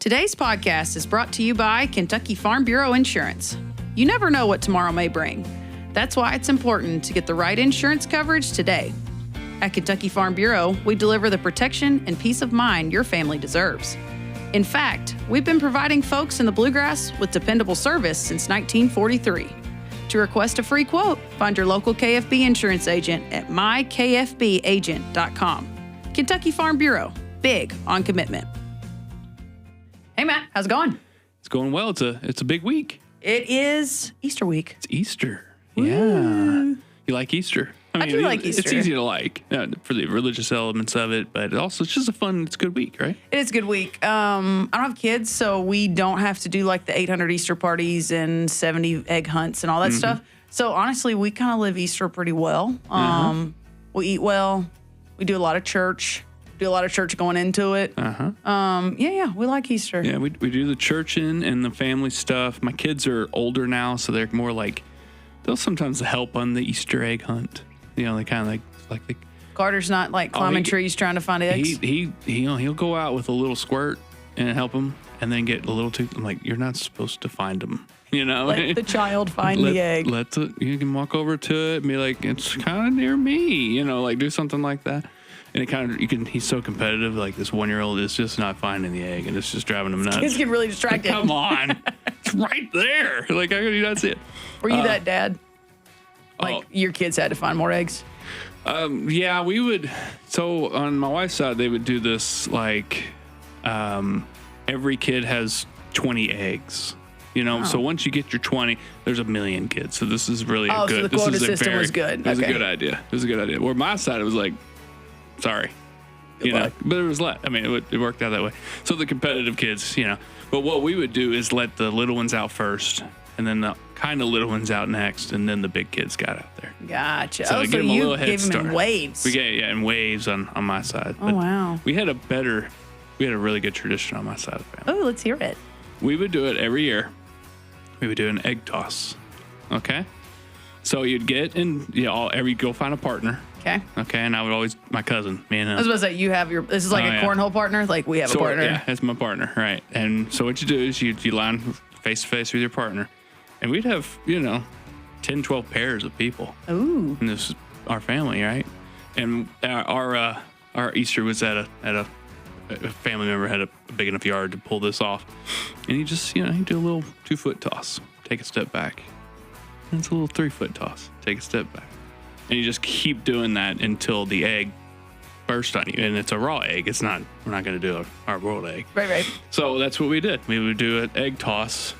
Today's podcast is brought to you by Kentucky Farm Bureau Insurance. You never know what tomorrow may bring. That's why it's important to get the right insurance coverage today. At Kentucky Farm Bureau, we deliver the protection and peace of mind your family deserves. In fact, we've been providing folks in the bluegrass with dependable service since 1943. To request a free quote, find your local KFB insurance agent at mykfbagent.com. Kentucky Farm Bureau, big on commitment. Hey, Matt, how's it going? It's going well. It's a big week. It is Easter week. It's Easter. Woo. Yeah. You like Easter? I do like Easter. It's easy to like for the religious elements of it, but also it's just it's a good week, right? It is a good week. I don't have kids, so we don't have to do like the 800 Easter parties and 70 egg hunts and all that stuff. So honestly, we kind of live Easter pretty well. We eat well. We do a lot of church. Do a lot of church going into it. Yeah, we like Easter. Yeah, we do the churching and the family stuff. My kids are older now, so they're more like, they'll sometimes help on the Easter egg hunt. You know, they kind of like the Carter's not like climbing trees trying to find eggs. He'll go out with a little squirt and help him, and then get a little too. I'm like, you're not supposed to find them. You know, let the child find the egg. You can walk over to it and be like, it's kind of near me. You know, like do something like that. And it kind of he's so competitive. Like this 1-year-old is just not finding the egg, and it's just driving him nuts. Kids get really distracted. Come on, it's right there. Like how could you not see it? Were you that dad? Like your kids had to find more eggs? Yeah, we would. So on my wife's side, they would do this like every kid has 20 eggs. You know, so once you get your 20, there's a million kids. So this is really a good. So the quota system was good. It was a good idea. It was a good idea. Where my side, it was like, sorry, you know, but it was I mean, it worked out that way. So the competitive kids, you know, but what we would do is let the little ones out first, and then the kind of little ones out next, and then the big kids got out there. Gotcha. So So you gave them in waves. We gave in waves on my side. Oh, wow. We had a really good tradition on my side of the family. Oh, let's hear it. We would do it every year. We would do an egg toss. Okay. So you'd get go find a partner. Okay. Okay. And I would always, my cousin, me and him. I was about to say, this is like a cornhole partner? Like we have a partner? Yeah, that's my partner. Right. And so what you do is you line face to face with your partner. And we'd have, 10, 12 pairs of people. Ooh. And this is our family, right? And our Easter was at a family member had a big enough yard to pull this off. And you just, you do a little 2-foot toss, take a step back. And it's a little 3-foot toss, take a step back. And you just keep doing that until the egg bursts on you. And it's a raw egg. We're not going to do a hard-boiled egg. Right. So that's what we did. We would do an egg toss.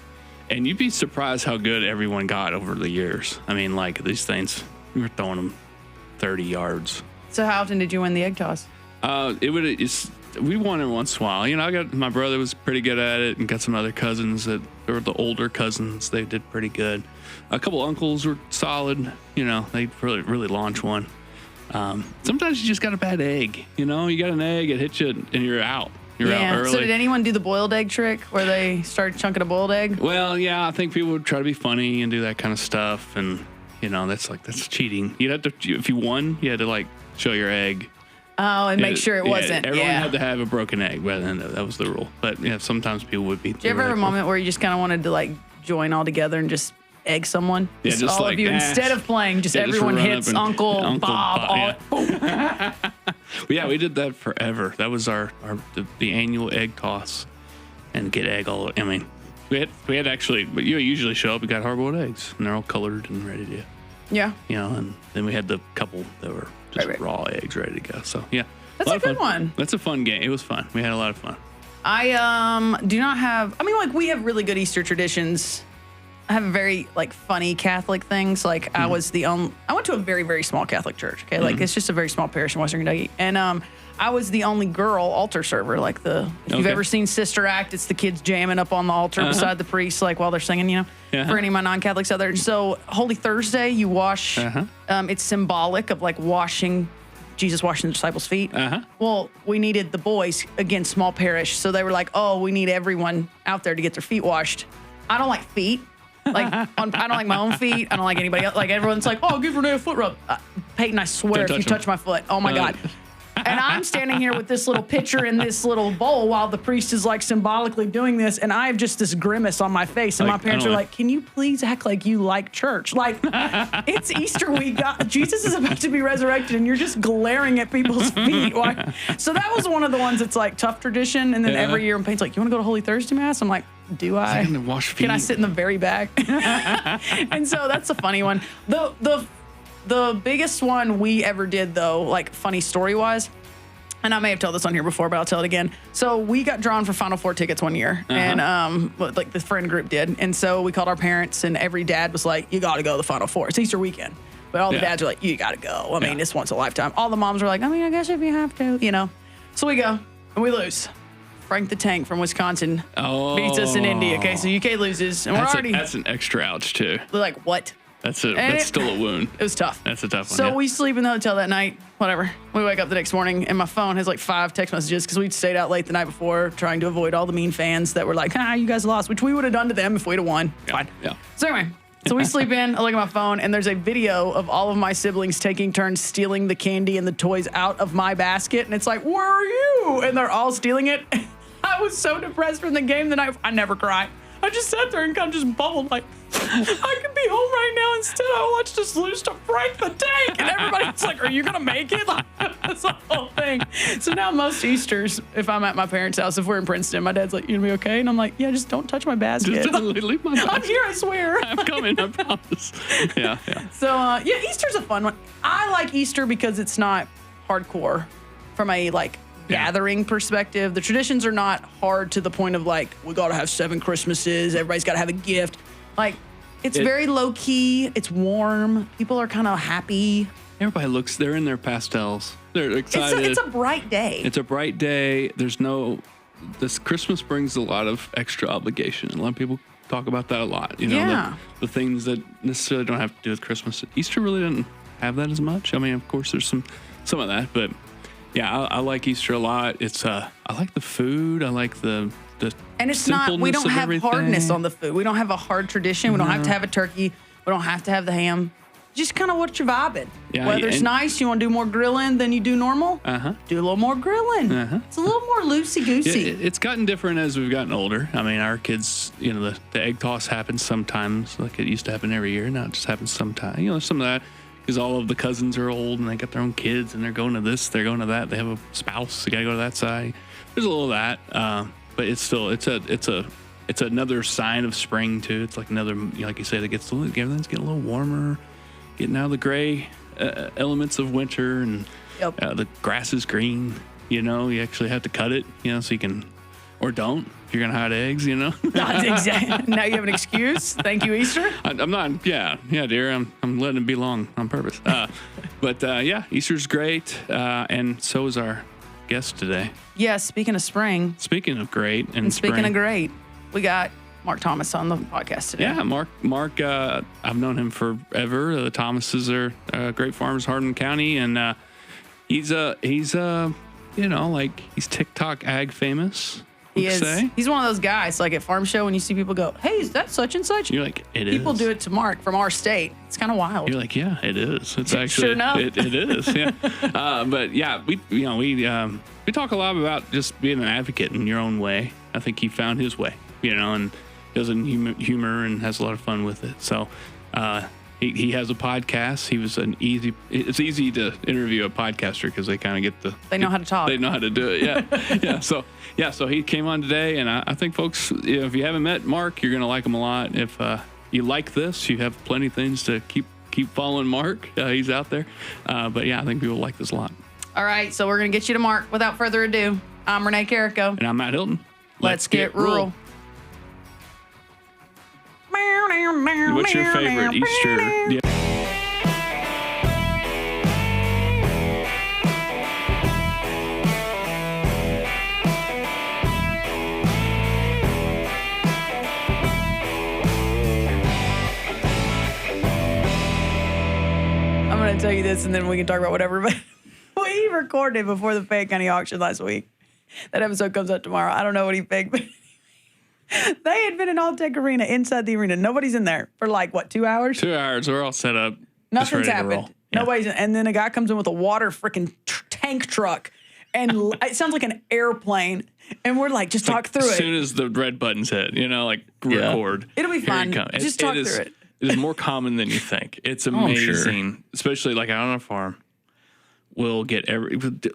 And you'd be surprised how good everyone got over the years. I mean, like these things, we were throwing them 30 yards. So how often did you win the egg toss? We won it once in a while. My brother was pretty good at it, and got some other cousins that were the older cousins. They did pretty good. A couple uncles were solid. They really launched one. Sometimes you just got a bad egg. You got an egg, it hits you, and you're out. You're out early. So did anyone do the boiled egg trick where they start chunking a boiled egg? Well, yeah, I think people would try to be funny and do that kind of stuff, and that's cheating. You'd have to, if you won, you had to show your egg. Oh, and make sure it wasn't. Everyone had to have a broken egg, but that was the rule. But sometimes people would be. Did you ever have a moment where you just kind of wanted to join all together and just egg someone? Yeah, just all of you instead of playing, everyone hits Uncle Bob. Yeah. But yeah, we did that forever. That was the annual egg toss, and get egg all. I mean, we had actually, but you usually show up. We got hard-boiled eggs, and they're all colored and ready to. Yeah. And then we had the couple that were just raw eggs ready to go. So yeah, that's a good one. That's a fun game. It was fun. We had a lot of fun. I do not have. I mean, we have really good Easter traditions. I have a very funny Catholic things. I went to a very, very small Catholic church. Okay, it's just a very small parish in Western Kentucky, and I was the only girl altar server. If you've ever seen Sister Act, it's the kids jamming up on the altar beside the priest, while they're singing. For any of my non-Catholics out there. So Holy Thursday, you wash. It's symbolic of Jesus washing the disciples' feet. Well, we needed the boys, again, small parish, so they were like, "Oh, we need everyone out there to get their feet washed." I don't like feet. I don't like my own feet. I don't like anybody else. Everyone's like, "Oh, give Renee a foot rub." Peyton, I swear, if you touch my foot, oh my God. And I'm standing here with this little pitcher in this little bowl while the priest is like symbolically doing this. And I have just this grimace on my face. And my parents are like, can you please act like you like church? Like, it's Easter week. Jesus is about to be resurrected and you're just glaring at people's feet. Why? So that was one of the ones that's like tough tradition. And then every year, Payne's like, you want to go to Holy Thursday Mass? I'm like, do I? Can I sit in the very back? And so that's a funny one. The biggest one we ever did, though, like funny story wise, and I may have told this on here before, but I'll tell it again. So we got drawn for Final Four tickets one year, and like the friend group did. And so we called our parents, and every dad was like, you got to go to the Final Four. It's Easter weekend. But all the dads are like, you got to go. I mean, it's once a lifetime. All the moms are like, I mean, I guess if you have to, you know. So we go, and we lose. Frank the Tank from Wisconsin beats us in Indy. Okay, so UK loses, and that's an extra ouch too. We're like, what? That's still a wound. It was tough. That's a tough one. So we sleep in the hotel that night. Whatever. We wake up the next morning, and my phone has like 5 text messages because we'd stayed out late the night before, trying to avoid all the mean fans that were like, you guys lost, which we would have done to them if we'd have won. Fine. Yeah. So anyway. So we sleep in, I look at my phone, and there's a video of all of my siblings taking turns stealing the candy and the toys out of my basket. And it's like, where are you? And they're all stealing it. I was so depressed from the game the night. I never cried. I just sat there and kind of just bubbled like, I could be home right now. Instead, I watched us lose to Frank the Tank. And everybody's like, are you going to make it? Like, that's the whole thing. So now most Easters, if I'm at my parents' house, if we're in Princeton, my dad's like, you going to be okay? And I'm like, yeah, just don't touch my basket. Just leave my basket. I'm here, I swear. I'm coming, I promise. Yeah. So, Easter's a fun one. I like Easter because it's not hardcore from a, like, gathering perspective. The traditions are not hard to the point of like, we got to have 7 Christmases. Everybody's got to have a gift. Like, it's very low key. It's warm. People are kind of happy. Everybody they're in their pastels. They're excited. It's a bright day. It's a bright day. This Christmas brings a lot of extra obligation. A lot of people talk about that a lot. You know, the things that necessarily don't have to do with Christmas. Easter really doesn't have that as much. I mean, of course, there's some of that, but yeah, I like Easter a lot. It's I like the food. I like the and it's not. We don't have hardness on the food. We don't have a hard tradition. We don't have to have a turkey. We don't have to have the ham. Just kind of what you're vibing. Yeah, whether it's nice, you want to do more grilling than you do normal. Do a little more grilling. It's a little more loosey goosey. Yeah, it's gotten different as we've gotten older. I mean, our kids, you know, the egg toss happens sometimes, like it used to happen every year. Now it just happens sometimes. You know, there's some of that. Because all of the cousins are old and they got their own kids and they're going to this, they're going to that. They have a spouse, they got to go to that side. There's a little of that, but it's still it's another sign of spring too. It's like another, like you said, everything's getting a little warmer, getting out of the gray elements of winter, and the grass is green. You know, you actually have to cut it, you know, so you can, or don't. If you're gonna hide eggs, you know. That's exactly. Now you have an excuse. Thank you, Easter. I'm not. Yeah, dear. I'm letting it be long on purpose. But Easter's great, and so is our guest today. Yeah. Speaking of spring. Speaking of great and speaking spring. of great, we got Mark Thomas on the podcast today. Yeah, Mark. I've known him forever. The Thomases are great farmers, Hardin County, and he's TikTok ag famous. He is. He's one of those guys, like at Farm Show, when you see people go, hey, is that such and such? You're like, it is. People do it to Mark from our state. It's kind of wild. You're like, yeah, it is. It's actually, sure enough. It is. Yeah. But yeah, we talk a lot about just being an advocate in your own way. I think he found his way, you know, and does it in humor and has a lot of fun with it. So, he has a podcast. It's easy to interview a podcaster because they kind of get they know how to talk. They know how to do it. Yeah. So he came on today, and I think folks, if you haven't met Mark, you're going to like him a lot. If you like this, you have plenty of things to keep following Mark. He's out there. But yeah, I think people like this a lot. All right. So we're going to get you to Mark. Without further ado, I'm Renee Carrico. And I'm Matt Hilton. Let's get rural. What's your favorite Easter? Yeah. I'm going to tell you this and then we can talk about whatever, but we recorded before the Fayette County auction last week. That episode comes out tomorrow. I don't know what he picked, but they had been in Alltech Arena, inside the arena. Nobody's in there for 2 hours? 2 hours. We're all set up. Nothing's happened. Nobody's in. And then a guy comes in with a water freaking tank truck and it sounds like an airplane. And we're like, just talk through As it. soon as the red button's hit, like record. It'll be here fun. it comes. Just talk through it. It is more common than you think. It's I'm sure. amazing, especially like out on a farm. We'll get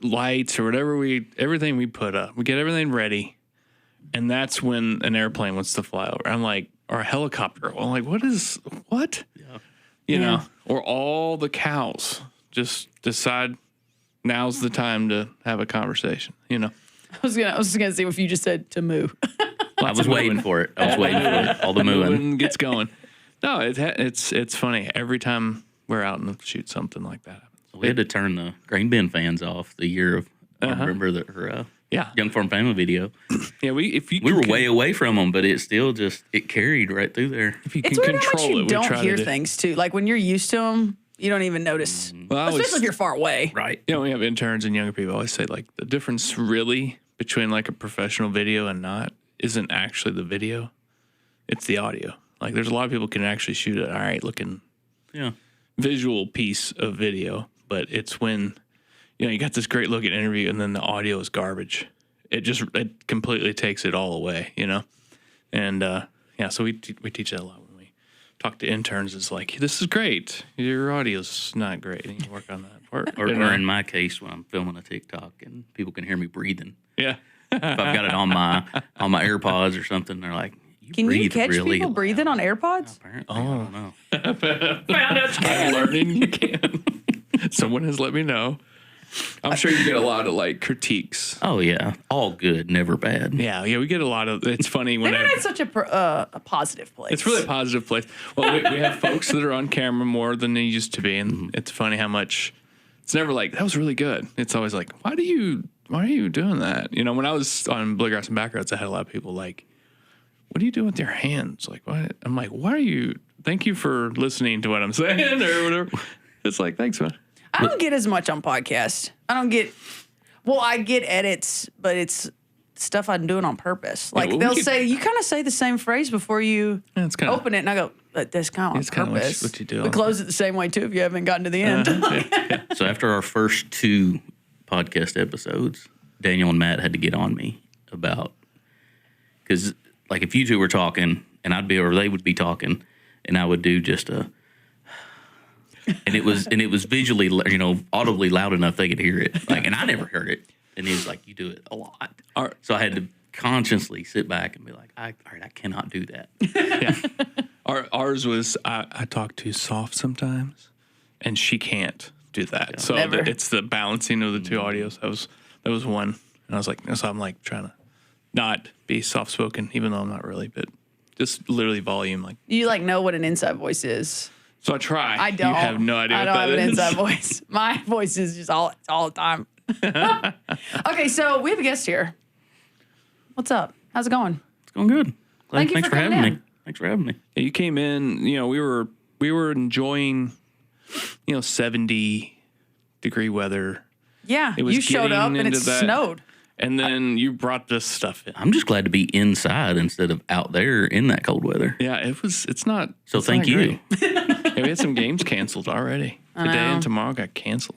lights or everything we put up. We get everything ready, and that's when an airplane wants to fly over. I'm like, or a helicopter. I'm like, what? Yeah. You know, or all the cows just decide now's the time to have a conversation. I was gonna see if you just said to moo. I was waiting for it. I was waiting for it. All the mooing. Moving gets going. No, it's funny every time we're out and shoot something like that. We had to turn the Grain Bin fans off the year of, I remember her Young Farm Family video. Yeah, we were way away from them, but it still it carried right through there. If you It's can weird how much control you it, we don't try hear to do. things too. Like when you're used to them, you don't even notice. Well, Especially if you're far away. Right. we have interns and younger people. I always say like the difference really between like a professional video and not isn't actually the video, it's the audio. Like there's a lot of people can actually shoot an all right looking Yeah. visual piece of video, but it's when you got this great looking interview and then the audio is garbage. It completely takes it all away, And so we teach that a lot when we talk to interns. It's like, this is great. Your audio's not great. You need to work on that part. Or in my case, when I'm filming a TikTok and people can hear me breathing. Yeah. If I've got it on my AirPods or something, they're like, Can you breathe catch really people loud." breathing on AirPods? Apparently, I don't know. I'm learning you can. Someone has let me know. I'm sure you get a lot of like critiques. Oh yeah, all good, never bad. Yeah, we get a lot of. It's funny when Internet's such a positive place. it's really a positive place. Well, we have folks that are on camera more than they used to be, and it's funny how much. It's never like that was really good. It's always like, why are you doing that? When I was on Bluegrass and Backroads, I had a lot of people like, what do you do with your hands? Like, what? I'm like, why are you? Thank you for listening to what I'm saying or whatever. It's like, thanks, man. I don't get as much on podcasts. I get edits, but it's stuff I'm doing on purpose. Like well, they'll say, you kind of say the same phrase before you Yeah, it's kinda- open it, and I go, but that's kind of on It's kinda purpose. what you do We on close it the same way too if you haven't gotten to the end. So after our first 2 podcast episodes, Daniel and Matt had to get on me because like if you two were talking and they would be talking and I would do just and it was visually, audibly loud enough they could hear it. Like, and I never heard it. And he was like, "You do it a lot." So I had to consciously sit back and be like, "All right, I cannot do that." Yeah. Ours was I talk too soft sometimes, and she can't do that. So Never. it's the balancing of the two audios. That was one, and I was like, so I'm like trying to not be soft spoken, even though I'm not really, but just literally volume. Like, You know what an inside voice is. so I try. I don't. You have no idea. I what don't that have an is. inside voice. My voice is just all the time. Okay, so we have a guest here. What's up? How's it going? It's going good. Thank you Thanks for for coming having in. me. Thanks for having me. Yeah, you came in. We were enjoying, 70-degree weather. Yeah, It was you showed up getting and it into that- snowed. And then you brought this stuff in. I'm just glad to be inside instead of out there in that cold weather. Yeah, it's not. So it's thank not you. great. Yeah, we had some games canceled already. Today know. and tomorrow got canceled.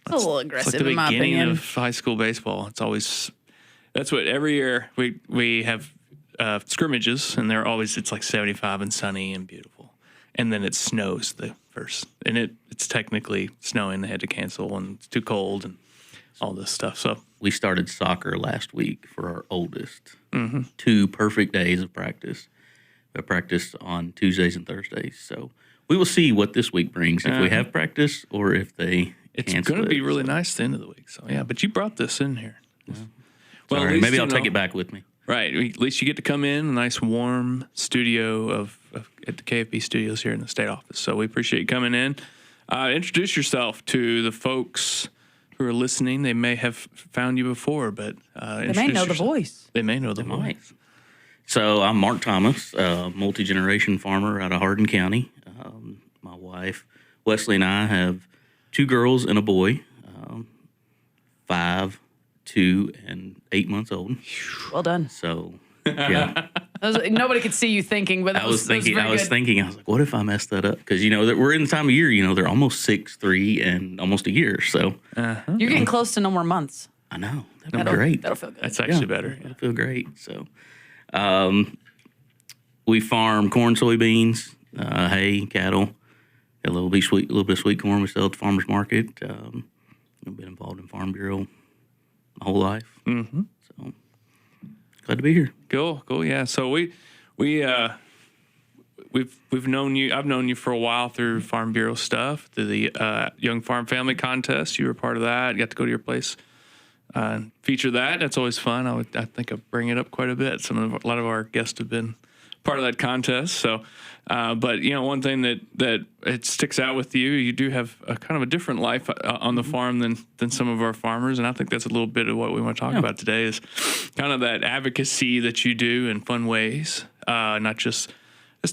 It's a little It's like aggressive the in my beginning opinion. of high school baseball. It's always that's what every year we have scrimmages, and it's like 75 and sunny and beautiful, and then it snows the first, and it's technically snowing. They had to cancel, and it's too cold, and all this stuff. So We started soccer last week for our oldest. 2 perfect days of practice. We practice on Tuesdays and Thursdays. So we will see what this week brings, if we have practice or if they it's cancel going to be it. really nice at the end of the week. So yeah, but you brought this in here. Well, Sorry, maybe I'll take it back with me. Right. At least you get to come in a nice warm studio at the KFB studios here in the state office. So we appreciate you coming in. Introduce yourself to the folks who are listening. They may have found you before, but They may know the voice. They may know the Might. voice. So I'm Mark Thomas, a multi-generation farmer out of Hardin County. My wife, Wesley, and I have 2 girls and a boy, 5, 2, and 8 months old. Well done. So, yeah. Nobody could see you thinking, but I was thinking, very good. I was like, what if I messed that up? Because, that we're in the time of year, they're almost 6, 3, and almost a year. So, You're getting close to no more months. I know. That'd be great. That'll feel good. That's actually better. Yeah. I feel great. So, we farm corn, soybeans, hay, cattle. Got a little bit of sweet corn we sell at the farmers market. I've been involved in Farm Bureau my whole life. Mm-hmm. So glad to be here. Cool. Yeah. So we've known you. I've known you for a while through Farm Bureau stuff, through the Young Farm Family Contest. You were part of that. Got to go to your place, feature that. That's always fun. I think I bring it up quite a bit. A lot of our guests have been part of that contest. So, but one thing that it sticks out with you, you do have a kind of a different life on the farm than some of our farmers, and I think that's a little bit of what we want to talk about today is kind of that advocacy that you do in fun ways, not just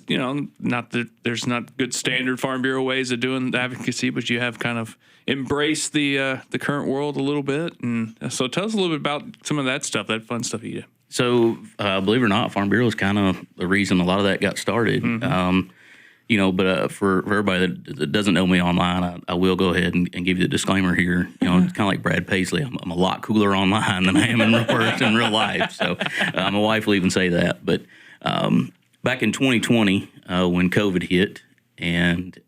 not that there's not good standard Farm Bureau ways of doing the advocacy, but you have kind of embraced the current world a little bit, and so tell us a little bit about some of that stuff, that fun stuff you do. So, believe it or not, Farm Bureau is kind of the reason a lot of that got started. Mm-hmm. But for everybody that doesn't know me online, I will go ahead and give you the disclaimer here. It's kind of like Brad Paisley. I'm a lot cooler online than I am in real life. So, my wife will even say that. But back in 2020, when COVID hit, and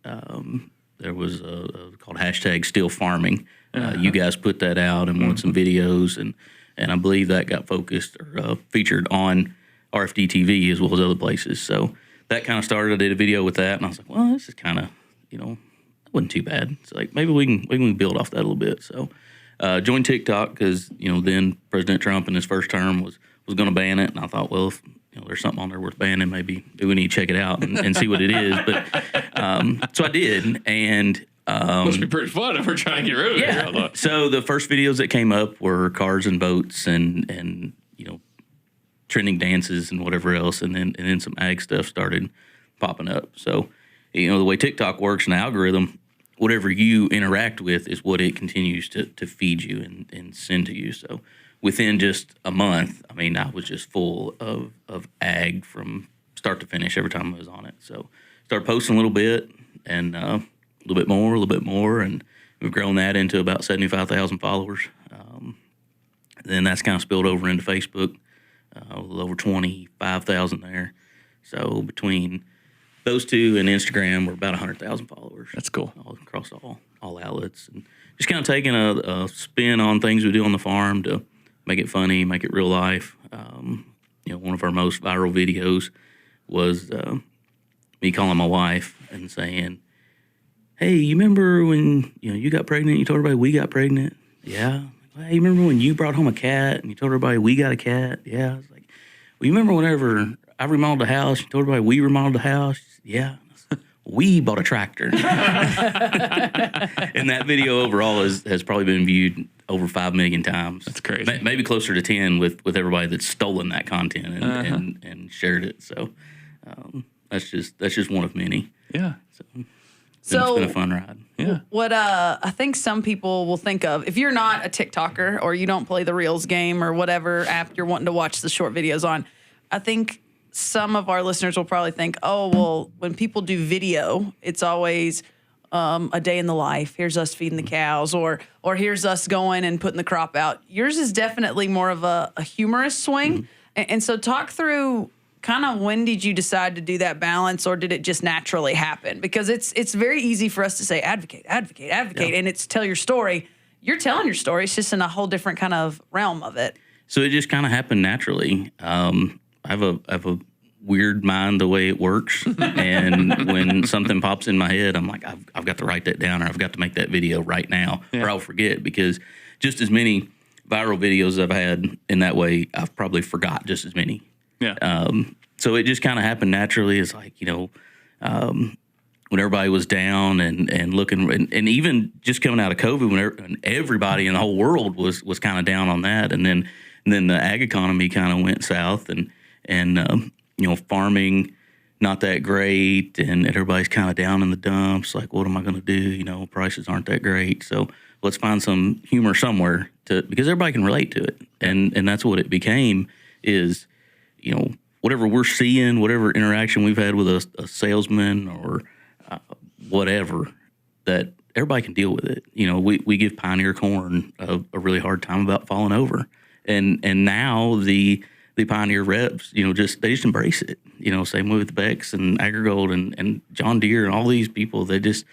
there was called hashtag Still Farming. You guys put that out and wanted some videos, and I believe that got focused or featured on RFD TV as well as other places. So that kind of started. I did a video with that, and I was like, well, this is kind of, that wasn't too bad. It's like maybe we can build off that a little bit. So joined TikTok because then President Trump in his first term was going to ban it, and I thought, well, if there's something on there worth banning, maybe we need to check it out and see what it is. But so I did, and. Must be pretty fun if we're trying to get rid of it. Yeah. So the first videos that came up were cars and boats and trending dances and whatever else, and then some ag stuff started popping up. So the way TikTok works and the algorithm, whatever you interact with is what it continues to feed you and send to you. So within just a month, I was just full of ag from start to finish every time I was on it. So started posting a little bit and. A little bit more, and we've grown that into about 75,000 followers. Then that's kind of spilled over into Facebook, a little over 25,000 there. So between those two and Instagram, we're about 100,000 followers. That's cool. All across all outlets, and just kind of taking a spin on things we do on the farm to make it funny, make it real life. One of our most viral videos was me calling my wife and saying, hey, you remember when you got pregnant? You told everybody we got pregnant. Yeah. Hey, you remember when you brought home a cat and you told everybody we got a cat? Yeah. I was like, well, you remember whenever I remodeled the house? You told everybody we remodeled the house. Yeah. We bought a tractor. And that video overall has probably been viewed over 5 million times. That's crazy. Maybe closer to 10 with everybody that's stolen that content and shared it. So that's just one of many. Yeah. So it's been a fun ride. Yeah. What I think some people will think of, if you're not a TikToker or you don't play the Reels game or whatever app you're wanting to watch the short videos on, I think some of our listeners will probably think, oh, well, when people do video, it's always a day in the life. Here's us feeding the cows, or here's us going and putting the crop out. Yours is definitely more of a humorous swing. Mm-hmm. And so talk through kind of when did you decide to do that balance, or did it just naturally happen? Because it's very easy for us to say advocate, yeah. And it's tell your story. You're telling your story. It's just in a whole different kind of realm of it. So it just kind of happened naturally. I have a weird mind the way it works, and when something pops in my head, I'm like, I've got to write that down, or I've got to make that video right now, or I'll forget. Because just as many viral videos I've had in that way, I've probably forgot just as many. Yeah. So it just kind of happened naturally. It's like, when everybody was down and looking, and even just coming out of COVID, when everybody in the whole world was kind of down on that. And then the ag economy kind of went south, and farming not that great, and everybody's kind of down in the dumps. Like, what am I going to do? Prices aren't that great. So let's find some humor somewhere because everybody can relate to it. And that's what it became is, whatever we're seeing, whatever interaction we've had with a salesman or whatever, that everybody can deal with it. You know, we give Pioneer Corn a really hard time about falling over, and now the Pioneer reps, you know, they just embrace it. You know, same way with Bex and AgriGold and John Deere and all these people. They just,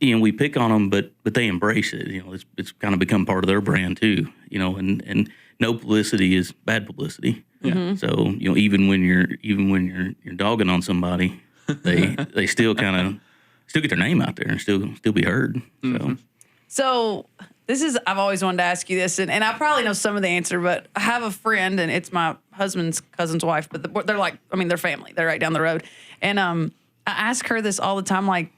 you know, we pick on them, but they embrace it. You know, it's kind of become part of their brand too. You know, and no publicity is bad publicity. Yeah. So, you know, even when you're dogging on somebody, they still get their name out there and still be heard. So this is, I've always wanted to ask you this, and I probably know some of the answer, but I have a friend, and it's my husband's cousin's wife, but they're like, I mean, they're family. They're right down the road. And I ask her this all the time, like,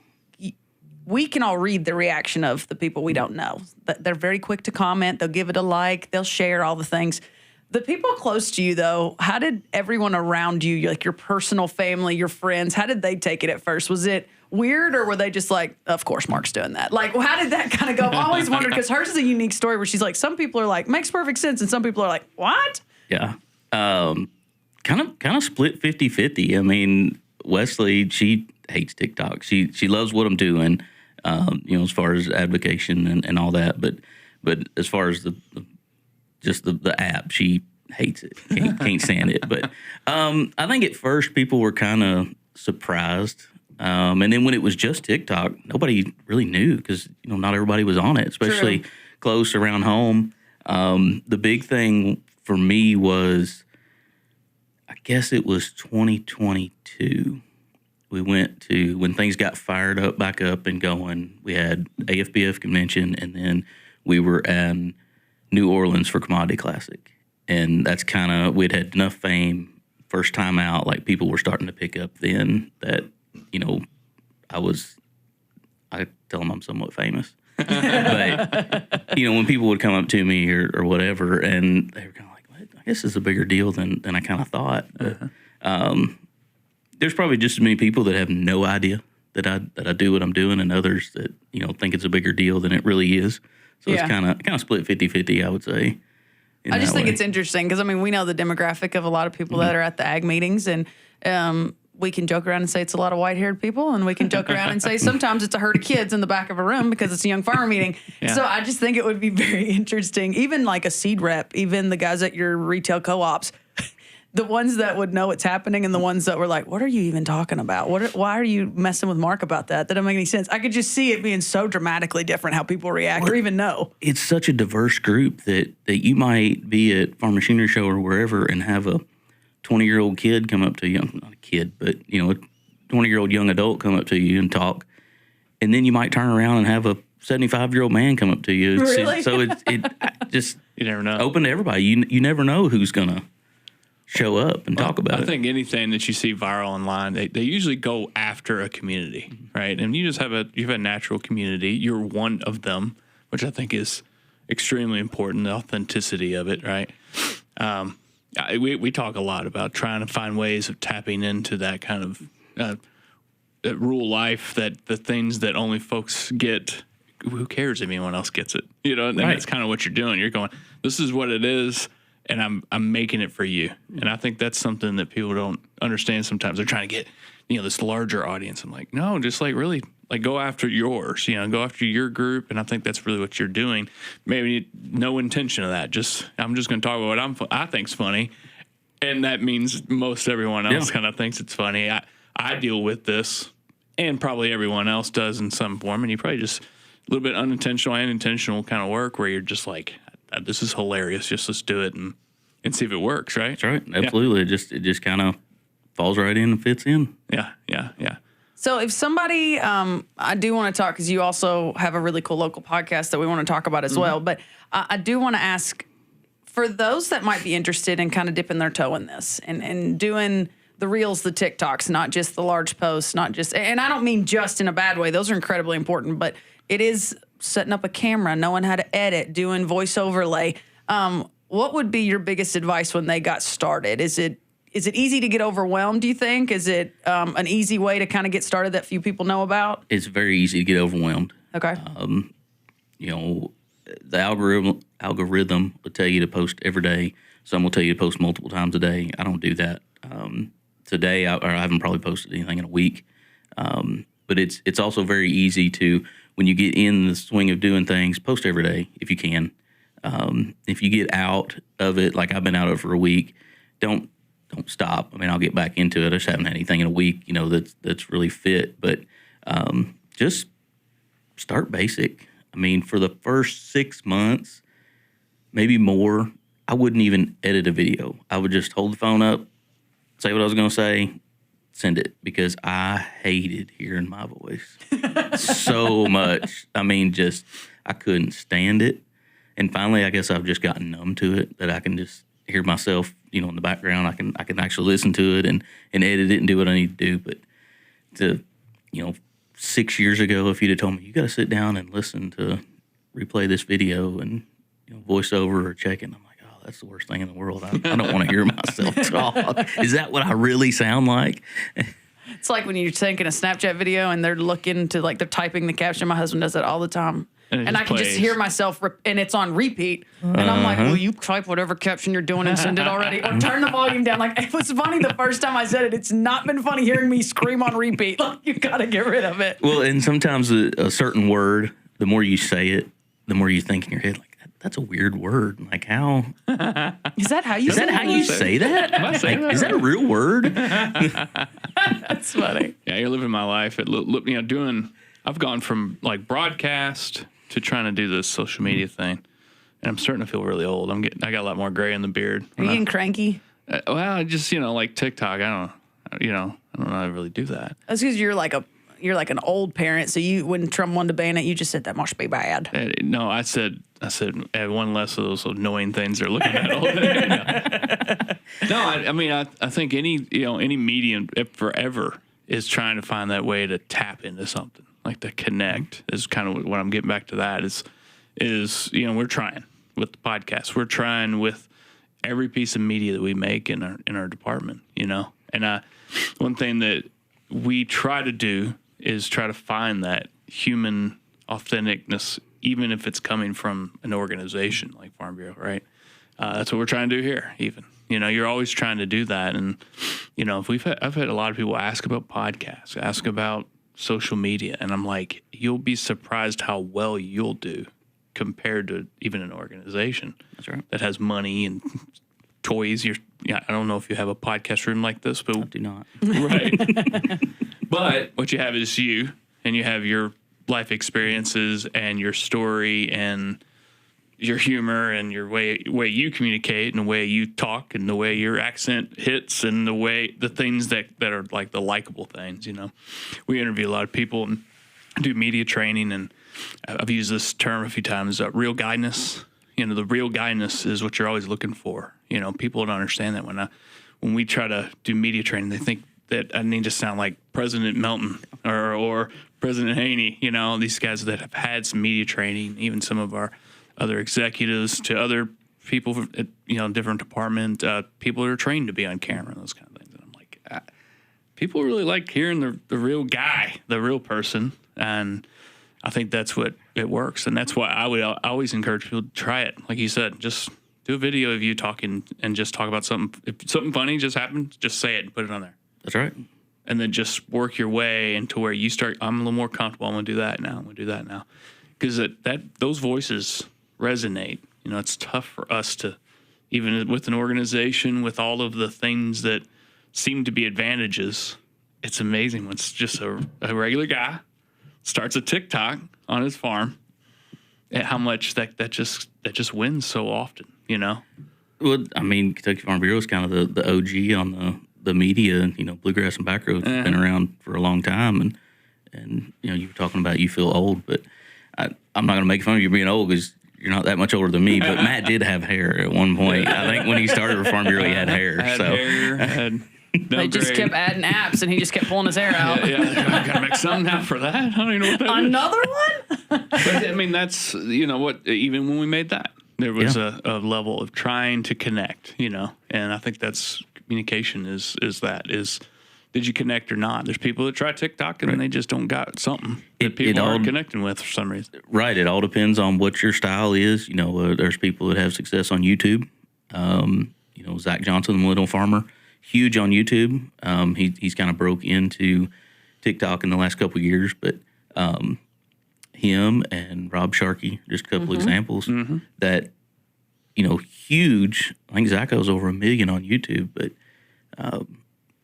we can all read the reaction of the people we don't know. They're very quick to comment. They'll give it a like. They'll share all the things. The people close to you, though, how did everyone around you, like your personal family, your friends, how did they take it at first? Was it weird, or were they just like, of course, Mark's doing that? Like, well, how did that kind of go? I've always wondered, because hers is a unique story where she's like, some people are like, makes perfect sense, and some people are like, what? Yeah. Kind of split 50-50. I mean, Wesley, she hates TikTok. She loves what I'm doing, you know, as far as advocation and all that. But as far as the app, she hates it. Can't stand it. But I think at first people were kind of surprised. And then when it was just TikTok, nobody really knew, because, you know, not everybody was on it, especially close around home. The big thing for me was, I guess it was 2022. We went to, when things got fired up, back up and going, we had AFBF convention, and then we were in New Orleans for Commodity Classic. And that's kind of, we'd had enough fame, first time out, like people were starting to pick up then that, you know, I tell them I'm somewhat famous. But, you know, when people would come up to me or whatever, and they were kind of like, what? I guess it's a bigger deal than I kind of thought. There's probably just as many people that have no idea that I do what I'm doing, and others that, you know, think it's a bigger deal than it really is. So it's kind of split 50-50, I would say. I just think it's interesting because, I mean, we know the demographic of a lot of people that are at the ag meetings, and we can joke around and say it's a lot of white-haired people, and we can joke around and say sometimes it's a herd of kids in the back of a room because it's a young farmer meeting. Yeah. So I just think it would be very interesting, even like a seed rep, even the guys at your retail co-ops, the ones that would know what's happening and the ones that were like, what are you even talking about? Why are you messing with Mark about that? That doesn't make any sense. I could just see it being so dramatically different how people react or even know. It's such a diverse group that you might be at Farm Machinery Show or wherever and have a 20-year-old kid come up to you, not a kid, but, you know, a 20-year-old young adult come up to you and talk. And then you might turn around and have a 75-year-old man come up to you. Really? So it just you never know. Open to everybody. You never know who's going to show up and talk about it. I think anything that you see viral online, they usually go after a community, right? And you just have a natural community. You're one of them, which I think is extremely important, the authenticity of it, right? We talk a lot about trying to find ways of tapping into that kind of rural life, that the things that only folks get, who cares if anyone else gets it? You know, and that's kind of what you're doing. You're going, this is what it is, and I'm making it for you. And I think that's something that people don't understand sometimes. They're trying to get, you know, this larger audience. I'm like, no, just like really like go after yours, you know, go after your group. And I think that's really what you're doing. Maybe no intention of that. I'm just going to talk about what I think's funny. And that means most everyone else kind of thinks it's funny. I deal with this, and probably everyone else does in some form. And you probably just a little bit unintentional and intentional kind of work where you're just like, this is hilarious. Just let's do it and see if it works, right? That's right. Absolutely. Yeah. It just kind of falls right in and fits in. Yeah. So if somebody, I do want to talk, because you also have a really cool local podcast that we want to talk about as well. But I do want to ask, for those that might be interested in kind of dipping their toe in this and doing the reels, the TikToks, not just the large posts, not just, and I don't mean just in a bad way. Those are incredibly important, but it is setting up a camera, knowing how to edit, doing voice overlay. What would be your biggest advice when they got started? Is it easy to get overwhelmed, do you think? Is it an easy way to kind of get started that few people know about? It's very easy to get overwhelmed. Okay. You know, the algorithm will tell you to post every day. Some will tell you to post multiple times a day. I don't do that. Today, I haven't probably posted anything in a week. But it's also very easy to when you get in the swing of doing things, post every day if you can. If you get out of it, like I've been out of it for a week, don't stop. I mean, I'll get back into it. I just haven't had anything in a week, that's really fit. But just start basic. I mean, for the first 6 months, maybe more, I wouldn't even edit a video. I would just hold the phone up, say what I was going to say, send it, because I hated hearing my voice so much. I mean, I couldn't stand it. And finally, I guess I've just gotten numb to it, that I can just hear myself, in the background. I can actually listen to it and edit it and do what I need to do. But 6 years ago, if you'd have told me, you got to sit down and listen to replay this video and voiceover or check it, I'm like, oh, that's the worst thing in the world. I don't want to hear myself talk. Is that what I really sound like? It's like when you're taking a Snapchat video and they're looking to, like, they're typing the caption. My husband does that all the time. And I can just hear myself, and it's on repeat. And I'm like, well, you type whatever caption you're doing and send it already. Or turn the volume down. Like, it was funny the first time I said it. It's not been funny hearing me scream on repeat. Like, you got to get rid of it. Well, and sometimes a certain word, the more you say it, the more you think in your head, like, that's a weird word. Like, how? Is that how you say that? Is that a real word? That's funny. Yeah, you're living my life. I've gone from, like, broadcast to trying to do this social media thing, and I'm starting to feel really old. I got a lot more gray in the beard. Are you getting cranky? Well, just like TikTok. I don't know how to really do that. That's because you're like an old parent. So when Trump wanted to ban it, you just said that must be bad. No, I said add one less of those annoying things they're looking at all day. No, I mean I think any medium forever is trying to find that way to tap into something. Like to connect is kind of what I'm getting back to. That is we're trying with the podcast. We're trying with every piece of media that we make in our department. And one thing that we try to do is try to find that human authenticness, even if it's coming from an organization like Farm Bureau, right? That's what we're trying to do here. Even you're always trying to do that, and I've had a lot of people ask about podcasts, ask about social media, and I'm like, you'll be surprised how well you'll do compared to even an organization that has money and toys. I don't know if you have a podcast room like this, but I do not. Right. But what you have is you, and you have your life experiences and your story and your humor and your way you communicate and the way you talk and the way your accent hits and the things that are like the likable things. We interview a lot of people and do media training, and I've used this term a few times, real guyness. The real guyness is what you're always looking for. People don't understand that when we try to do media training, they think that I need to sound like President Melton or President Haney, these guys that have had some media training, even some of our other executives, to other people at different department, people that are trained to be on camera, those kind of things. And I'm like, people really like hearing the real guy, the real person, and I think that's what it works, and that's why I would always encourage people to try it. Like you said, just do a video of you talking and just talk about something. If something funny just happened, just say it and put it on there. That's right. And then just work your way into where you start. I'm a little more comfortable. I'm going to do that now. I'm going to do that now, because those voices resonate. It's tough for us to, even with an organization with all of the things that seem to be advantages. It's amazing when it's just a regular guy starts a TikTok on his farm, and how much that just wins so often. Well, I mean, Kentucky Farm Bureau is kind of the OG on the media. Bluegrass and Backroads has been around for a long time, and you were talking about you feel old, but I'm not going to make fun of you being old because you're not that much older than me. But Matt did have hair at one point. I think when he started with Farm Bureau, he had hair. They just kept adding apps, and he just kept pulling his hair out. Yeah, gotta make something out for that. I don't even know what that is. Another one? But I mean, that's what. Even when we made that, there was a level of trying to connect. And I think that's communication. Is did you connect or not? There's people that try TikTok and they just don't got something that people aren't connecting with for some reason. Right. It all depends on what your style is. There's people that have success on YouTube. Zach Johnson, the Millennial Farmer, huge on YouTube. He's kind of broke into TikTok in the last couple of years, but him and Rob Sharkey, just a couple examples that, you know, huge. I think Zacho's over 1 million on YouTube, but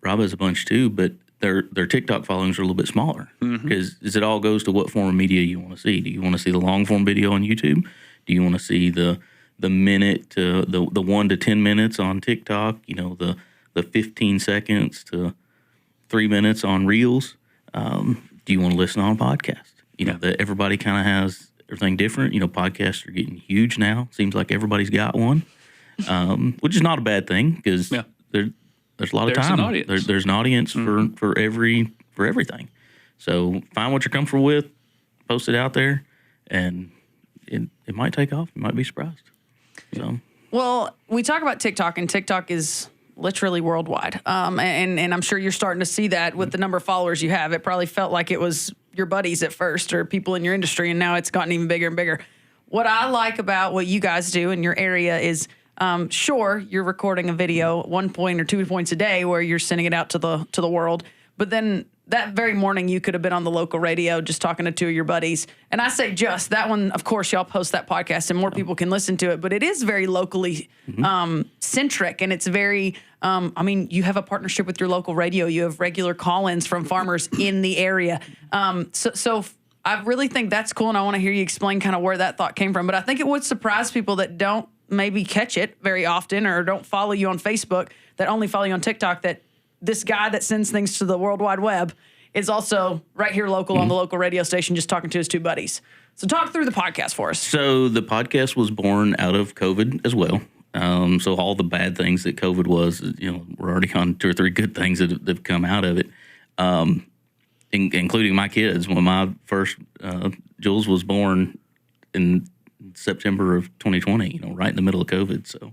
Rob has a bunch too. But their TikTok followings are a little bit smaller because it all goes to what form of media you want to see. Do you want to see the long form video on YouTube? Do you want to see the minute to the 1 to 10 minutes on TikTok? You know, the 15 seconds to 3 minutes on Reels. Do you want to listen on a podcast? You know, that everybody kind of has everything different. You know, podcasts are getting huge now. Seems like everybody's got one, which is not a bad thing because there's a lot of time. There's an audience for everything. So find what you're comfortable with, post it out there, and it might take off. You might be surprised. So, well, we talk about TikTok, and TikTok is literally worldwide. And I'm sure you're starting to see that with the number of followers you have. It probably felt like it was your buddies at first or people in your industry, and now it's gotten even bigger and bigger. What I like about what you guys do in your area is, sure, you're recording a video 1 point or 2 points a day where you're sending it out to the world, but then that very morning you could have been on the local radio just talking to 2 of your buddies. And I say just that one, of course, y'all post that podcast and more people can listen to it, but it is very locally centric, and it's very, I mean, you have a partnership with your local radio. You have regular call-ins from farmers in the area. So I really think that's cool, and I want to hear you explain kind of where that thought came from. But I think it would surprise people that don't maybe catch it very often or don't follow you on Facebook, that only follow you on TikTok, that this guy that sends things to the World Wide Web is also right here local on the local radio station just talking to his 2 buddies. So talk through the podcast for us. So the podcast was born out of COVID as well. So all the bad things that COVID was, you know, we're already on 2 or 3 good things that have come out of it, including my kids. When my first Jules was born in September of 2020, you know, right in the middle of COVID. So,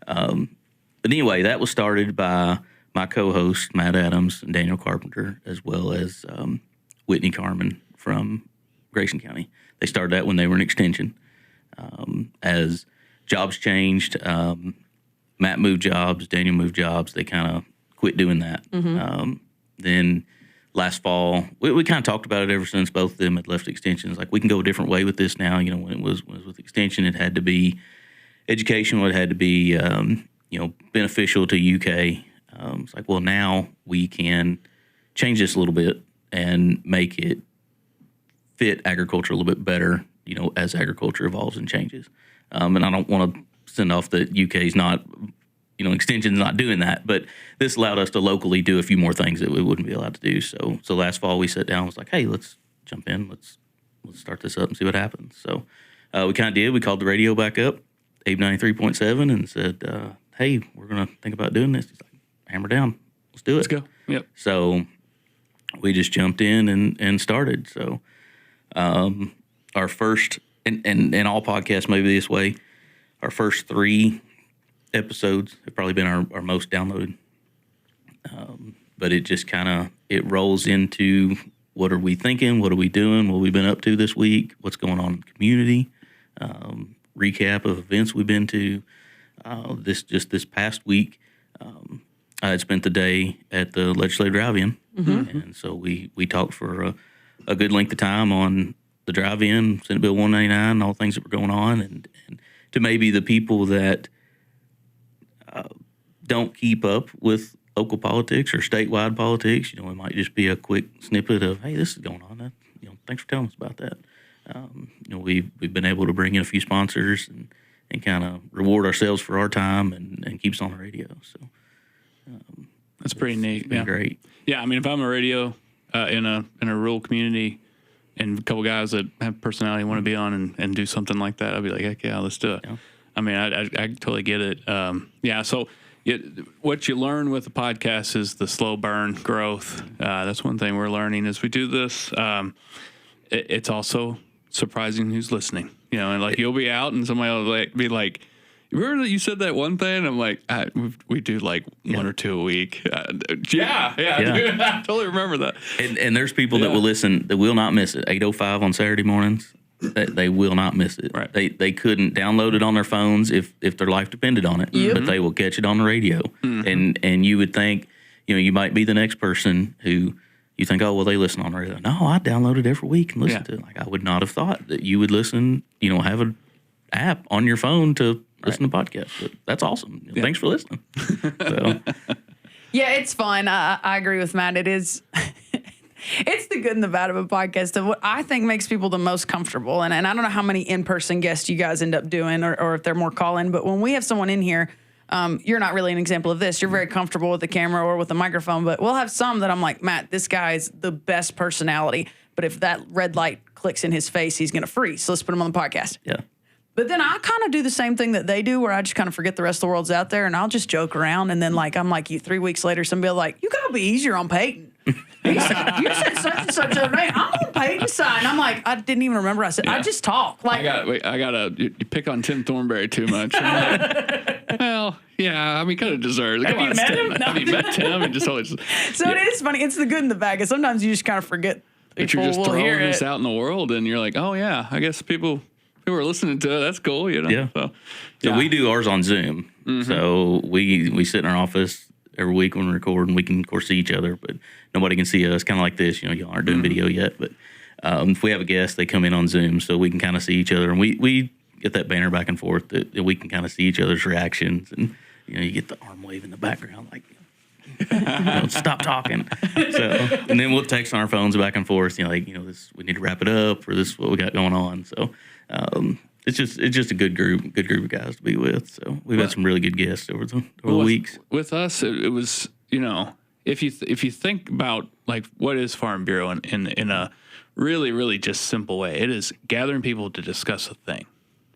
but anyway, that was started by my co-host, Matt Adams and Daniel Carpenter, as well as Whitney Carmen from Grayson County. They started that when they were in Extension. As jobs changed, Matt moved jobs, Daniel moved jobs. They kind of quit doing that. Then last fall, we kind of talked about it ever since both of them had left Extension. It's like, we can go a different way with this now. You know, when it was with Extension, it had to be educational. It had to be, you know, beneficial to UK. It's like, well, now we can change this a little bit and make it fit agriculture a little bit better, you know, as agriculture evolves and changes. And I don't want to send off that UK's not, you know, Extension's not doing that, but this allowed us to locally do a few more things that we wouldn't be allowed to do. So last fall we sat down and was like, hey, let's jump in. Let's start this up and see what happens. So we kind of did. We called the radio back up, Abe 93.7, and said, hey, we're going to think about doing this. He's like, hammer down. Let's do it. Let's go. Yep. So we just jumped in and started. So our first, and all podcasts may be this way, our first 3 episodes have probably been our most downloaded. But it just kind of, it rolls into what are we thinking? What are we doing? What we've been up to this week? What's going on in the community? Recap of events we've been to. This past week, I had spent the day at the Legislative Drive-In, and so we talked for a good length of time on the drive-in, Senate Bill 199, all the things that were going on, and to maybe the people that don't keep up with local politics or statewide politics, you know, it might just be a quick snippet of, hey, this is going on. You know, thanks for telling us about that. You know, we've been able to bring in a few sponsors and kind of reward ourselves for our time and keep us on the radio. So that's pretty neat. Yeah, great. Yeah, I mean, if I'm a radio in a rural community and a couple guys that have personality want to be on and do something like that, I'd be like, heck yeah, let's do it. Yeah. I mean, I totally get it. Yeah, so what you learn with the podcast is the slow burn growth. That's one thing we're learning as we do this. It's also surprising who's listening. You know, and like you'll be out and somebody will be like, remember that you said that one thing? I'm like, we do like 1 or 2 a week. Yeah. Dude, I totally remember that. And there's people that will listen, that will not miss it. 8:05 on Saturday mornings, they will not miss it. Right. They couldn't download it on their phones if their life depended on it, but they will catch it on the radio. And you would think, you know, you might be the next person who you think, oh, well, they listen on radio. No, I download it every week and listen to it. Like, I would not have thought that you would listen, have an app on your phone to listen to podcasts. But that's awesome. Thanks for listening. So. Yeah, it's fun. I agree with Matt. It is. It's the good and the bad of a podcast. Of what I think makes people the most comfortable. And I don't know how many in-person guests you guys end up doing or if they're more call-in. But when we have someone in here, you're not really an example of this. You're very comfortable with the camera or with the microphone. But we'll have some that I'm like, Matt, this guy's the best personality. But if that red light clicks in his face, he's going to freeze. So let's put him on the podcast. Yeah. But then I kind of do the same thing that they do where I just kind of forget the rest of the world's out there and I'll just joke around. And then I'm like you 3 weeks later, somebody will like, you got to be easier on Peyton. You said such and such the other day. I'm on Peyton's side. And I'm like, I didn't even remember. I said, I just talk. Like, you pick on Tim Thornberry too much. I'm like, well, yeah, I mean, kind of deserves it. Have you met him? Have you met Tim? And just always. So it is funny. It's the good and the bad. 'Cause sometimes you just kind of forget. But you're just throwing this out in the world and you're like, oh, yeah, I guess people are listening to it. That's cool, Yeah. So we do ours on Zoom. So we sit in our office every week when we record, and we can, of course, see each other, but nobody can see us. Kind of like this, y'all aren't doing video yet, but if we have a guest, they come in on Zoom, so we can kind of see each other, and we get that banner back and forth that we can kind of see each other's reactions, and you get the arm wave in the background, like. Stop talking. So, and then we'll text on our phones back and forth. This we need to wrap it up, or this is what we got going on. So, it's just a good group of guys to be with. So we've had some really good guests over the weeks. With us, it was if you think about like what is Farm Bureau in a really really just simple way, it is gathering people to discuss a thing,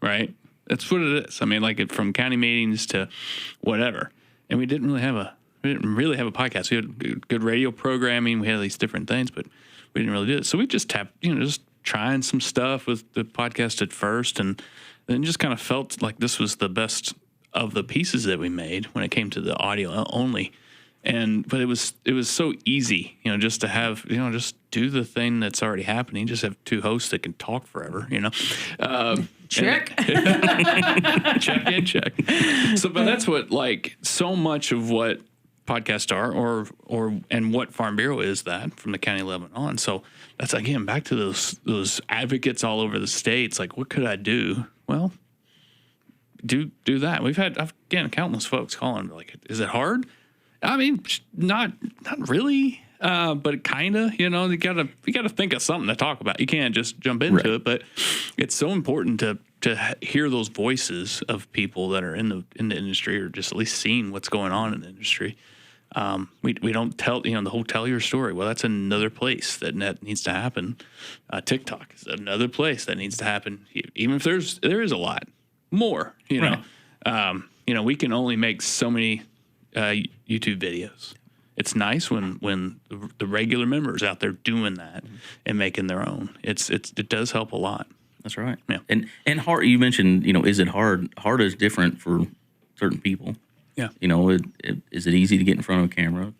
right? That's what it is. I mean, from county meetings to whatever, and we didn't really have a podcast. We had good radio programming. We had these different things, but we didn't really do it. So we just tapped, just trying some stuff with the podcast at first, and then just kind of felt like this was the best of the pieces that we made when it came to the audio only. But it was so easy, just to have, just do the thing that's already happening. Just have two hosts that can talk forever, check. Check in, check. So, but that's what so much of what podcasts are, and what Farm Bureau is that from the county level on. So that's again back to those advocates all over the states. Like, what could I do? Well, do that. We've had countless folks calling like, is it hard? I mean, not really, but kind of. You gotta think of something to talk about. You can't just jump into it. But it's so important to hear those voices of people that are in the industry, or just at least seeing what's going on in the industry. We don't tell the whole tell your story. Well, that's another place that needs to happen. TikTok is another place that needs to happen. Even if there is a lot more. We can only make so many YouTube videos. It's nice when the regular members out there doing that and making their own. It does help a lot. That's right. Yeah. And hard. You mentioned, is it hard? Hard is different for certain people. Yeah. Is it easy to get in front of a camera?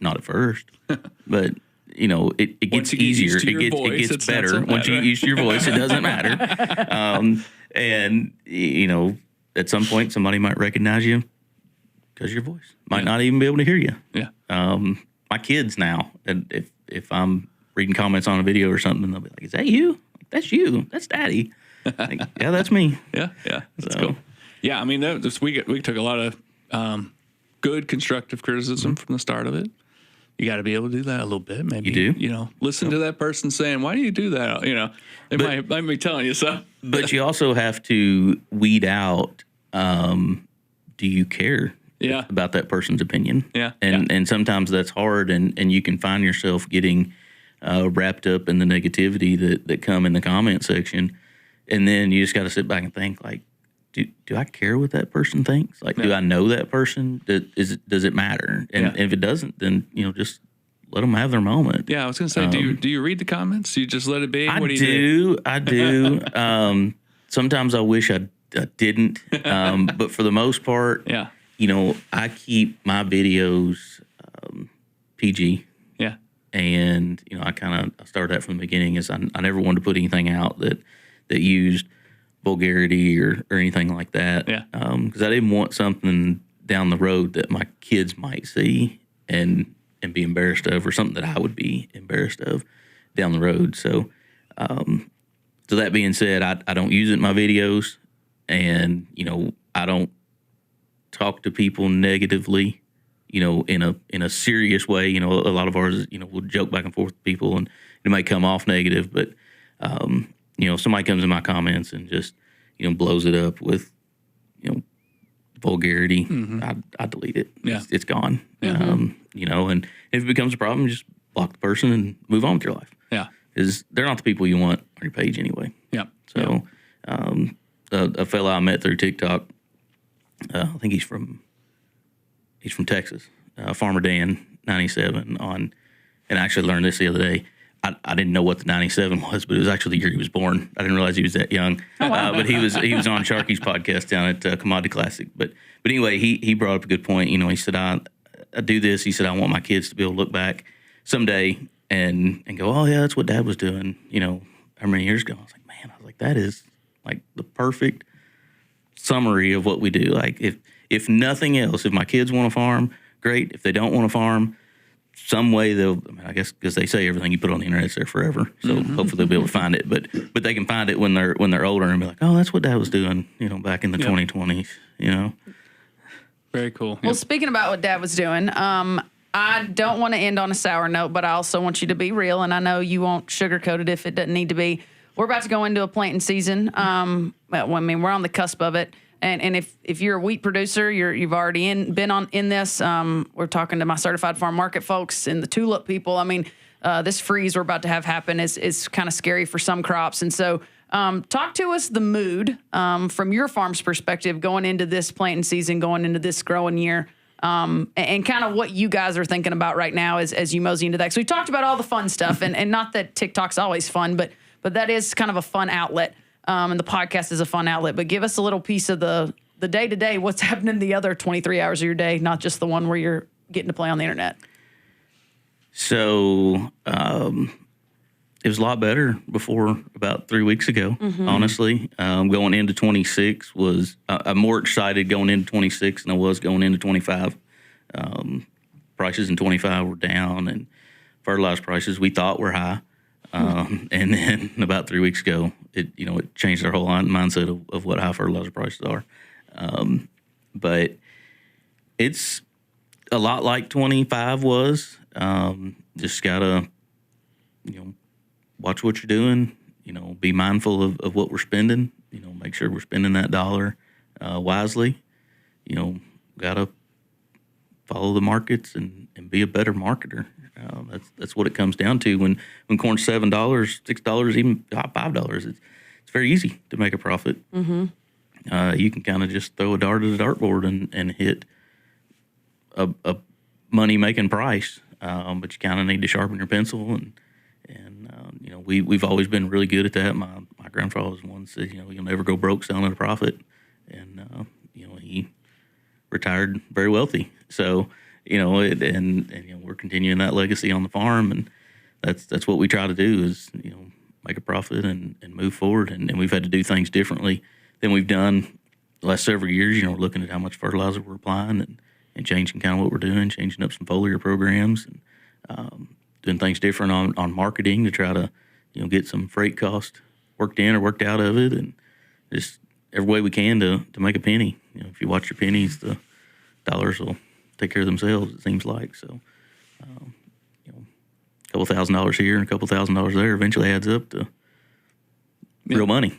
Not at first, but it gets easier. It gets better once you get used to your voice. It doesn't matter. And at some point, somebody might recognize you because your voice might not even be able to hear you. Yeah. My kids now, and if I'm reading comments on a video or something, they'll be like, "Is that you? That's you. That's Daddy." Like, yeah, that's me. Yeah. That's cool. Yeah, I mean, we took a lot of good constructive criticism from the start of it. You got to be able to do that a little bit. Maybe you do. Listen to that person saying, "Why do you do that?" They might be telling you so. But you also have to weed out. Do you care? Yeah. About that person's opinion. Yeah. And sometimes that's hard, and you can find yourself getting wrapped up in the negativity that come in the comment section, and then you just got to sit back and think like, do I care what that person thinks? Like, do I know that person? Does it matter? And if it doesn't, then just let them have their moment. Yeah, I was gonna say, do you read the comments? Do you just let it be? I do. Sometimes I wish I didn't, but for the most part, yeah. I keep my videos PG. Yeah. And, I kind of started that from the beginning is I never wanted to put anything out that used vulgarity or anything like that. Yeah. Because I didn't want something down the road that my kids might see and and be embarrassed of, or something that I would be embarrassed of down the road. So, so that being said, I don't use it in my videos, and I don't talk to people negatively, in a serious way. A lot of ours, we'll joke back and forth with people, and it might come off negative, but somebody comes in my comments and just blows it up with vulgarity, I delete it. Yeah. It's gone. And if it becomes a problem, just block the person and move on with your life. Yeah. Because they're not the people you want on your page anyway. Yeah. So, a fellow I met through TikTok, I think he's from Texas, Farmer Dan 97 and I actually learned this the other day. I didn't know what the 97 was, but it was actually the year he was born. I didn't realize he was that young. But he was on Sharky's podcast down at Commodity Classic. But anyway, he brought up a good point. He said, I do this. He said, I want my kids to be able to look back someday and go, oh yeah, that's what Dad was doing, how many years ago. I was like, man, that is like the perfect summary of what we do. Like if nothing else, if my kids want to farm, great. If they don't want to farm, some way I guess because they say everything you put on the internet's there forever. So hopefully they'll be able to find it. But they can find it when they're older and be like, oh, that's what Dad was doing, back in the 2020s, Very cool. Well, speaking about what Dad was doing, I don't want to end on a sour note, but I also want you to be real, and I know you won't sugarcoat it if it doesn't need to be. We're about to go into a planting season. We're on the cusp of it. And if you're a wheat producer, you've already been in this. We're talking to my certified farm market folks and the tulip people. I mean, this freeze we're about to have happen is kind of scary for some crops. And so talk to us the mood from your farm's perspective going into this planting season, going into this growing year, and kind of what you guys are thinking about right now as you mosey into that. So we talked about all the fun stuff, and not that TikTok's always fun, but that is kind of a fun outlet. And the podcast is a fun outlet, but give us a little piece of the day-to-day, what's happening the other 23 hours of your day, not just the one where you're getting to play on the internet. So it was a lot better before about 3 weeks ago, honestly. Going into 26 I'm more excited going into 26 than I was going into 25. Prices in 25 were down, and fertilizer prices we thought were high. And then about 3 weeks ago, it changed our whole mindset of what high fertilizer prices are. But it's a lot like 25 was. Just gotta, watch what you're doing. Be mindful of what we're spending. Make sure we're spending that dollar wisely. Gotta follow the markets and be a better marketer. That's what it comes down to. When corn's $7, $6, even $5, it's very easy to make a profit. You can kind of just throw a dart at a dartboard and hit a money making price, but you kind of need to sharpen your pencil and we've always been really good at that. My grandfather was one that said you'll never go broke selling at a profit, and he retired very wealthy. So. We're continuing that legacy on the farm, and that's what we try to do is, make a profit and move forward. And we've had to do things differently than we've done the last several years. We're looking at how much fertilizer we're applying and changing kind of what we're doing, changing up some foliar programs and doing things different on marketing to try to, get some freight cost worked in or worked out of it, and just every way we can to make a penny. If you watch your pennies, the dollars will take care of themselves, it seems like. So, a couple $1,000s here and a couple $1,000s there eventually adds up to real money.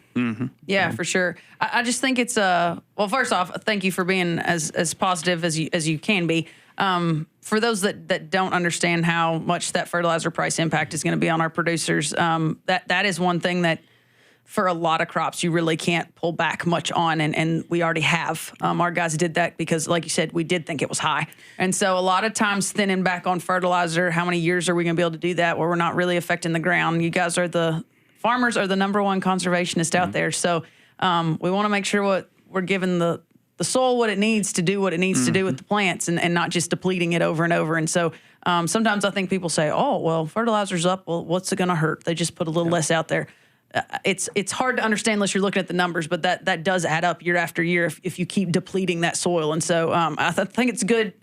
Yeah, for sure. I just think it's well, first off, thank you for being as positive as you can be. For those that don't understand how much that fertilizer price impact is going to be on our producers, that is one thing that for a lot of crops, you really can't pull back much on, and we already have. Our guys did that because, like you said, we did think it was high. And so a lot of times thinning back on fertilizer, how many years are we going to be able to do that where we're not really affecting the ground? You guys farmers are the number one conservationist out there. So we want to make sure we're giving the soil what it needs to do what it needs to do with the plants and not just depleting it over and over. And so sometimes I think people say, oh, well, fertilizer's up. Well, what's it going to hurt? They just put a little less out there. It's hard to understand unless you're looking at the numbers, but that does add up year after year if you keep depleting that soil. And so I think it's good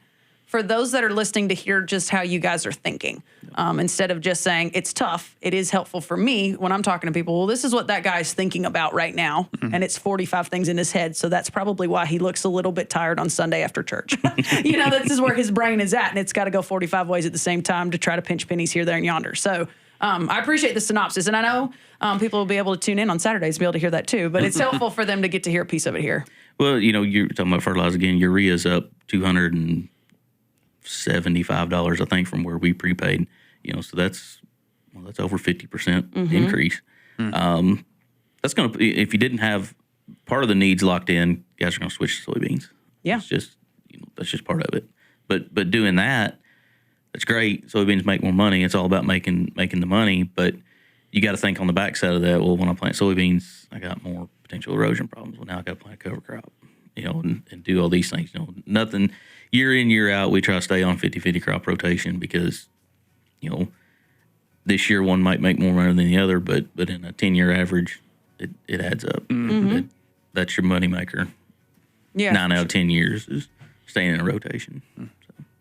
for those that are listening to hear just how you guys are thinking. Instead of just saying it's tough, it is helpful for me when I'm talking to people. Well, this is what that guy's thinking about right now. And it's 45 things in his head. So that's probably why he looks a little bit tired on Sunday after church. This is where his brain is at. And it's got to go 45 ways at the same time to try to pinch pennies here, there, and yonder. So I appreciate the synopsis. And I know people will be able to tune in on Saturdays to be able to hear that too. But it's helpful for them to get to hear a piece of it here. Well, you're talking about fertilizer again. Urea's up $275, I think, from where we prepaid. So that's over 50% increase. That's going to, if you didn't have part of the needs locked in, guys are going to switch to soybeans. Yeah. It's just, that's just part of it. But doing that, that's great. Soybeans make more money. It's all about making the money. But you got to think on the backside of that. Well, when I plant soybeans, I got more potential erosion problems. Well, now I got to plant a cover crop, and do all these things. Nothing year in, year out. We try to stay on 50-50 crop rotation because, this year one might make more money than the other, but in a 10-year average, it adds up. That's your money maker. Yeah. 9 out of 10 years is staying in a rotation.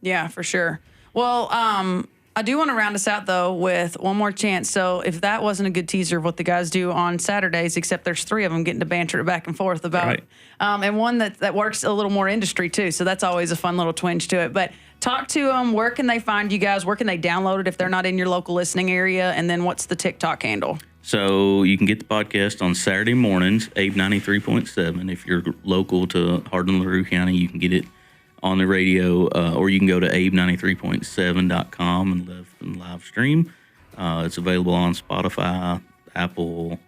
Yeah, for sure. Well, I do want to round us out, though, with one more chance. So if that wasn't a good teaser of what the guys do on Saturdays, except there's 3 of them getting to banter it back and forth about Right. And one that works a little more industry, too. So that's always a fun little twinge to it. But talk to them. Where can they find you guys? Where can they download it if they're not in your local listening area? And then what's the TikTok handle? So you can get the podcast on Saturday mornings, Abe 93.7. If you're local to Hardin, LaRue County, you can get it on the radio, or you can go to abe93.7.com and live stream. It's available on Spotify, Apple,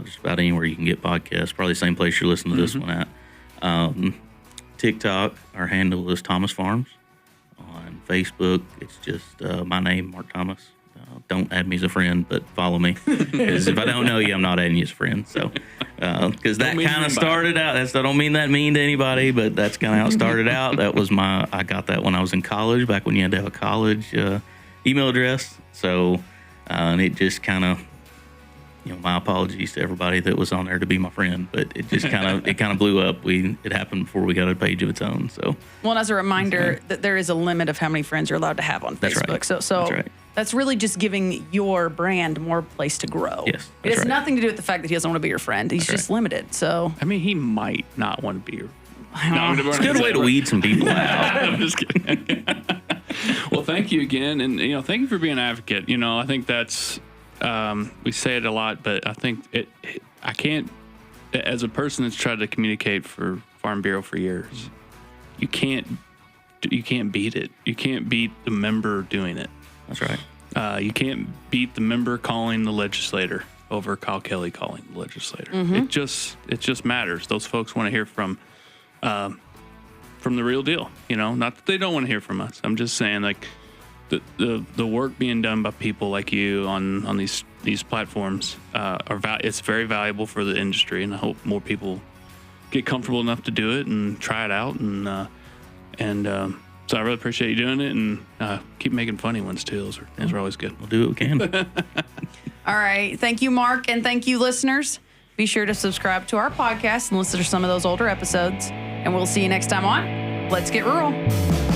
just about anywhere you can get podcasts. Probably the same place you're listening to this one at. TikTok, our handle is Thomas Farms. On Facebook, it's just my name, Mark Thomas. Don't add me as a friend, but follow me. Because if I don't know you, I'm not adding you as a friend. So, because that kind of started out. I don't mean that mean to anybody, but that's kind of how it started out. I got that when I was in college, back when you had to have a college email address. So, and it just kind of, my apologies to everybody that was on there to be my friend, but it just kind of blew up. It happened before we got a page of its own. So, well, and as a reminder, that there is a limit of how many friends you're allowed to have on Facebook. Right. So that's right. That's really just giving your brand more place to grow. Yes, it has right. nothing to do with the fact that he doesn't want to be your friend. He's just limited. So, I mean, he might not want to be your. It's a good way to weed some people out. I'm just kidding. Well, thank you again, and thank you for being an advocate. I think that's we say it a lot, but I think I can't, as a person that's tried to communicate for Farm Bureau for years, you can't beat it. You can't beat the member doing it. That's right. You can't beat the member calling the legislator over Kyle Kelly calling the legislator. It just matters. Those folks want to hear from the real deal. Not that they don't want to hear from us. I'm just saying, like, the work being done by people like you on these platforms it's very valuable for the industry, and I hope more people get comfortable enough to do it and try it out, and so I really appreciate you doing it, and keep making funny ones too. Those are always good. We'll do what we can. all right. Thank you, Mark, and thank you, listeners. Be sure to subscribe to our podcast and listen to some of those older episodes, and we'll see you next time on Let's Get Rural.